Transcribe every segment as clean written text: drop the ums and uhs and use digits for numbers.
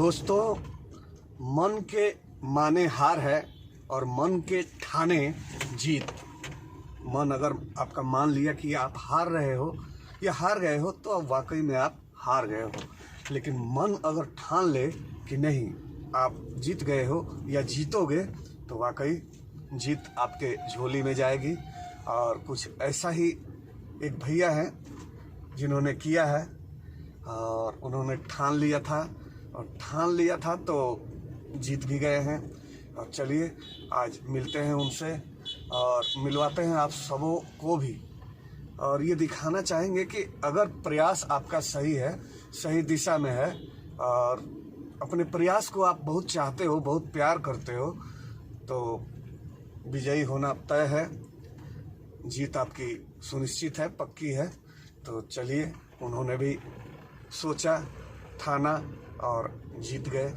दोस्तों, मन के माने हार है और मन के ठाने जीत। मन अगर आपका मान लिया कि आप हार रहे हो या हार गए हो तो अब वाकई में आप हार गए हो। लेकिन मन अगर ठान ले कि नहीं, आप जीत गए हो या जीतोगे, तो वाकई जीत आपके झोली में जाएगी। और कुछ ऐसा ही एक भैया हैं जिन्होंने किया है और उन्होंने ठान लिया था तो जीत भी गए हैं। और चलिए आज मिलते हैं उनसे और मिलवाते हैं आप सबों को भी, और ये दिखाना चाहेंगे कि अगर प्रयास आपका सही है, सही दिशा में है और अपने प्रयास को आप बहुत चाहते हो, बहुत प्यार करते हो, तो विजयी होना तय है। जीत आपकी सुनिश्चित है, पक्की है। तो चलिए, उन्होंने भी सोचा, ठाना और जीत गए।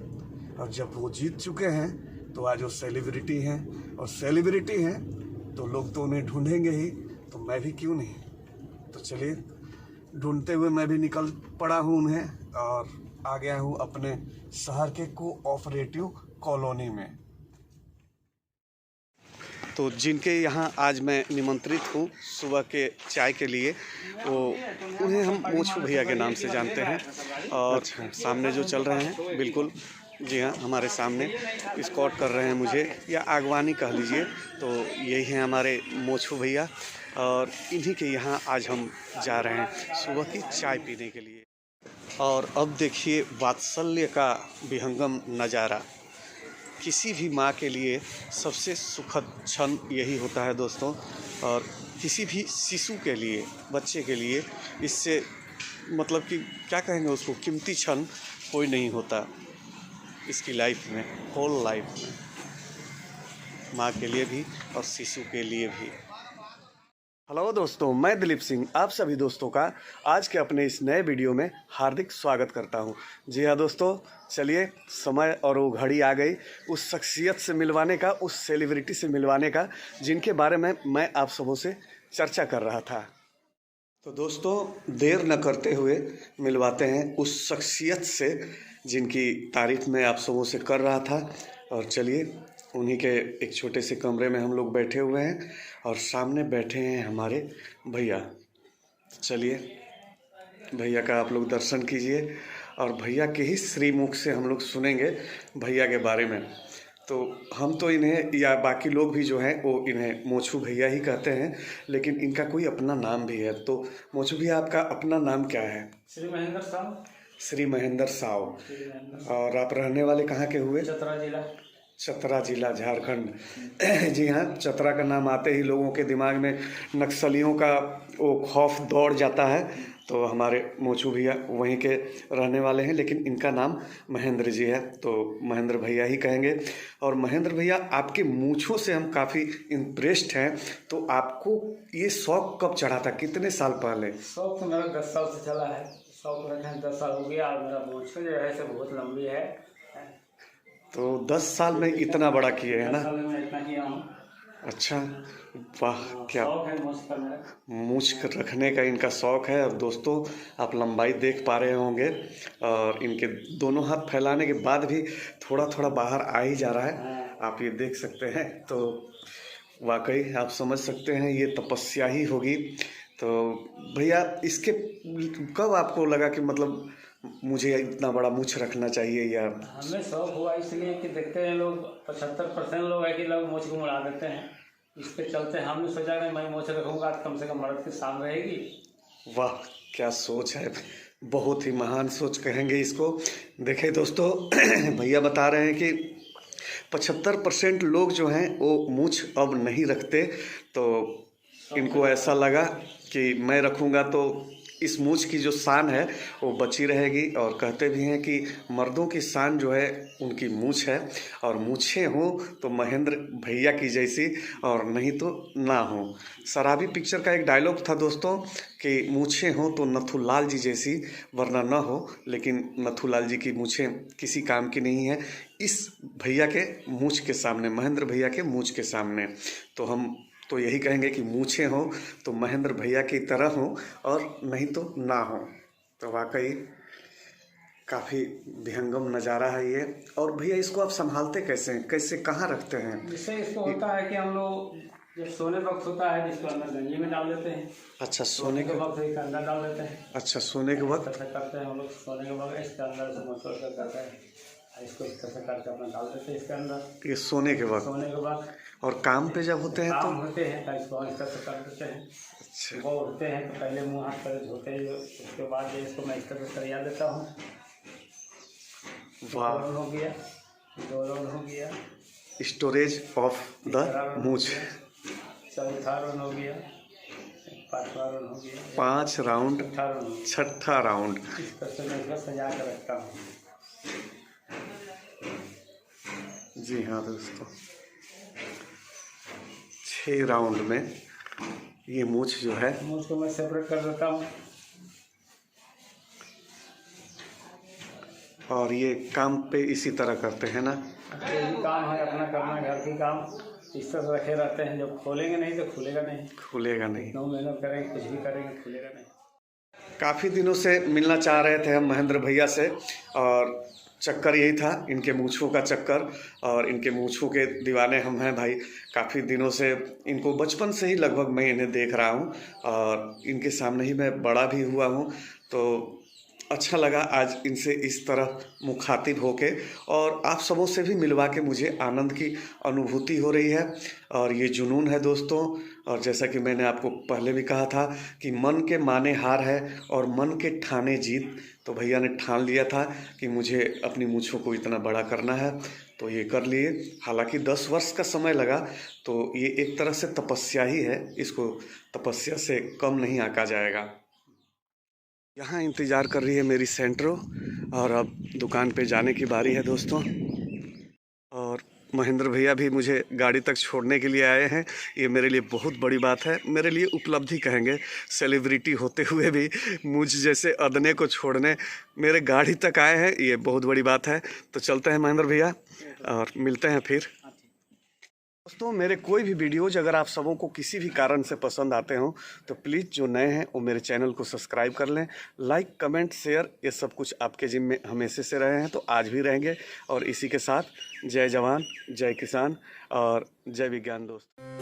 और जब वो जीत चुके हैं तो आज वो सेलिब्रिटी हैं, और सेलिब्रिटी हैं तो लोग तो उन्हें ढूंढेंगे ही, तो मैं भी क्यों नहीं। तो चलिए, ढूंढते हुए मैं भी निकल पड़ा हूँ उन्हें और आ गया हूँ अपने शहर के कोऑपरेटिव कॉलोनी में। तो जिनके यहाँ आज मैं निमंत्रित हूँ सुबह के चाय के लिए, वो उन्हें हम मोछू भैया के नाम से जानते हैं। और सामने जो चल रहे हैं, बिल्कुल जी हाँ, हमारे सामने स्कॉट कर रहे हैं मुझे, या आगवानी कह लीजिए, तो यही हैं हमारे मोछू भैया। और इन्हीं के यहाँ आज हम जा रहे हैं सुबह की चाय पीने के लिए। और अब देखिए वात्सल्य का विहंगम नज़ारा। किसी भी माँ के लिए सबसे सुखद क्षण यही होता है दोस्तों, और किसी भी शिशु के लिए, बच्चे के लिए, इससे मतलब कि क्या कहेंगे उसको, कीमती क्षण कोई नहीं होता इसकी लाइफ में, होल लाइफ में, माँ के लिए भी और शिशु के लिए भी। हेलो दोस्तों, मैं दिलीप सिंह आप सभी दोस्तों का आज के अपने इस नए वीडियो में हार्दिक स्वागत करता हूं। जी हाँ दोस्तों, चलिए, समय और वो घड़ी आ गई उस शख्सियत से मिलवाने का, उस सेलिब्रिटी से मिलवाने का जिनके बारे में मैं आप सबों से चर्चा कर रहा था। तो दोस्तों, देर न करते हुए मिलवाते हैं उस शख्सियत से जिनकी तारीफ मैं आप सबों से कर रहा था। और चलिए, उन्हीं के एक छोटे से कमरे में हम लोग बैठे हुए हैं और सामने बैठे हैं हमारे भैया। चलिए, भैया का आप लोग दर्शन कीजिए और भैया के ही श्रीमुख से हम लोग सुनेंगे भैया के बारे में। तो हम तो इन्हें, या बाकी लोग भी जो हैं वो इन्हें मोछू भैया ही कहते हैं, लेकिन इनका कोई अपना नाम भी है। तो मोछू भैया, आपका अपना नाम क्या है? श्री महेंद्र साव। श्री महेंद्र साव। और आप रहने वाले कहाँ के हुए? चतरा जिला। चतरा जिला, झारखंड। जी हाँ, चतरा का नाम आते ही लोगों के दिमाग में नक्सलियों का वो खौफ दौड़ जाता है। तो हमारे मोछू भैया वहीं के रहने वाले हैं, लेकिन इनका नाम महेंद्र जी है, तो महेंद्र भैया ही कहेंगे। और महेंद्र भैया, आपके मूँछों से हम काफ़ी इम्प्रेस्ड हैं। तो आपको ये शौक़ कब चढ़ा था, कितने साल पहले? शौक तो मेरा 10 साल से चला है। शौक रखें 10 साल हो गया, और मेरा मूँछ जो है से बहुत लंबी है। तो 10 साल में इतना बड़ा किए है ना? 10 साल में मैं इतना किया हूँ। अच्छा, वाह, क्या शौक है मूँछ का मेरा। मूछ रखने का इनका शौक़ है। और दोस्तों, आप लंबाई देख पा रहे होंगे, और इनके दोनों हाथ फैलाने के बाद भी थोड़ा थोड़ा बाहर आ ही जा रहा है, आप ये देख सकते हैं। तो वाकई आप समझ सकते हैं ये तपस्या ही होगी। तो भैया, इसके कब आपको लगा कि मतलब मुझे इतना बड़ा मूछ रखना चाहिए? या हमें शौक हुआ इसलिए कि देखते हैं लोग 75% लोग है कि लोग मूँछ को मुड़ा देते हैं। इसके चलते हमने सोचा कि मैं मूँछ रखूँगा तो कम से कम मर्द की शान रहेगी। वाह, क्या सोच है, बहुत ही महान सोच कहेंगे इसको। देखें दोस्तों, भैया बता रहे हैं कि 75% लोग जो हैं वो मूछ अब नहीं रखते। तो इनको ऐसा लगा कि मैं रखूँगा तो इस मूछ की जो शान है वो बची रहेगी। और कहते भी हैं कि मर्दों की शान जो है उनकी मूछ है, और मूछें हों तो महेंद्र भैया की जैसी, और नहीं तो ना हो। शराबी पिक्चर का एक डायलॉग था दोस्तों कि मूछें हों तो नथुलाल जी जैसी, वरना ना हो। लेकिन नथुलाल जी की मूछें किसी काम की नहीं है इस भैया के मूछ के सामने, महेंद्र भैया के मूछ के सामने। तो हम तो यही कहेंगे कि मूछें हो तो महेंद्र भैया की तरह हो, और नहीं तो ना हो। तो वाकई काफ़ी विहंगम नज़ारा है ये। और भैया इसको आप संभालते कैसे हैं, कैसे कहाँ रखते हैं? जिससे इसको होता है कि हम लोग जब सोने वक्त होता है जिसको अंदर गंजी में डाल देते हैं। अच्छा, सोने के वक्त इसके अंदर डाल देते हैं। अच्छा, सोने के वक्त ऐसे करते हैं हम लोग। सोने के वक्त इसके अंदर से मसोड़ कर करते हैं, इसको इस तरह से करके अपना डाल देते हैं इसके अंदर। ये सोने के वक्त। सोने के बाद और काम पे जब होते हैं काम होते हैं तो इसको इस तरह से कर देते हैं। अच्छा, वो उठते हैं तो पहले मुँह हाथ पैर धोते हैं, उसके बाद ये इसको मैं इस तरह से तैयार देता हूँ। वाह, रोल हो गया, 2 रोल हो गया, स्टोरेज ऑफ द मूछ। चौथा रोल हो गया, 5वां रोल हो गया, 5 राउंड, 6ठा रोल हो गया। 6ठा राउंड। इस तरह से मैं इसको सजा कर रखता हूँ। जी हाँ दोस्तों, 6 राउंड में ये मूछ जो है मूछ को मैं सेपरेट कर देता हूँ। और ये काम पे इसी तरह करते हैं ना? यही काम है अपना करना, घर की काम इस तरह से रखे रहते हैं। जब खोलेंगे नहीं तो खुलेगा नहीं। खुलेगा नहीं। 9 मेहनत करेंगे, कुछ भी करेंगे, खुलेगा नहीं। काफ़ी दिनों से मिलना चाह रहे थे हम महेंद्र भैया से, और चक्कर यही था, इनके मूँछों का चक्कर। और इनके मूँछों के दीवाने हम हैं भाई। काफ़ी दिनों से इनको बचपन से ही लगभग मैं इन्हें देख रहा हूँ, और इनके सामने ही मैं बड़ा भी हुआ हूँ। तो अच्छा लगा आज इनसे इस तरह मुखातिब होके, और आप सबों से भी मिलवा के मुझे आनंद की अनुभूति हो रही है। और ये जुनून है दोस्तों। और जैसा कि मैंने आपको पहले भी कहा था कि मन के माने हार है और मन के ठाने जीत। तो भैया ने ठान लिया था कि मुझे अपनी मूँछों को इतना बड़ा करना है, तो ये कर लिए। हालांकि 10 वर्ष का समय लगा, तो ये एक तरह से तपस्या ही है, इसको तपस्या से कम नहीं आंका जाएगा। यहाँ इंतज़ार कर रही है मेरी सेंट्रो, और अब दुकान पे जाने की बारी है दोस्तों। और महेंद्र भैया भी मुझे गाड़ी तक छोड़ने के लिए आए हैं। ये मेरे लिए बहुत बड़ी बात है, मेरे लिए उपलब्धि कहेंगे। सेलिब्रिटी होते हुए भी मुझ जैसे अदने को छोड़ने मेरे गाड़ी तक आए हैं, ये बहुत बड़ी बात है। तो चलते हैं महेंद्र भैया, और मिलते हैं फिर। दोस्तों, मेरे कोई भी वीडियोज अगर आप सबों को किसी भी कारण से पसंद आते हो तो प्लीज़ जो नए हैं वो मेरे चैनल को सब्सक्राइब कर लें। लाइक, कमेंट, शेयर, ये सब कुछ आपके जिम्मे हमेशा से रहे हैं, तो आज भी रहेंगे। और इसी के साथ जय जवान, जय किसान और जय विज्ञान दोस्त।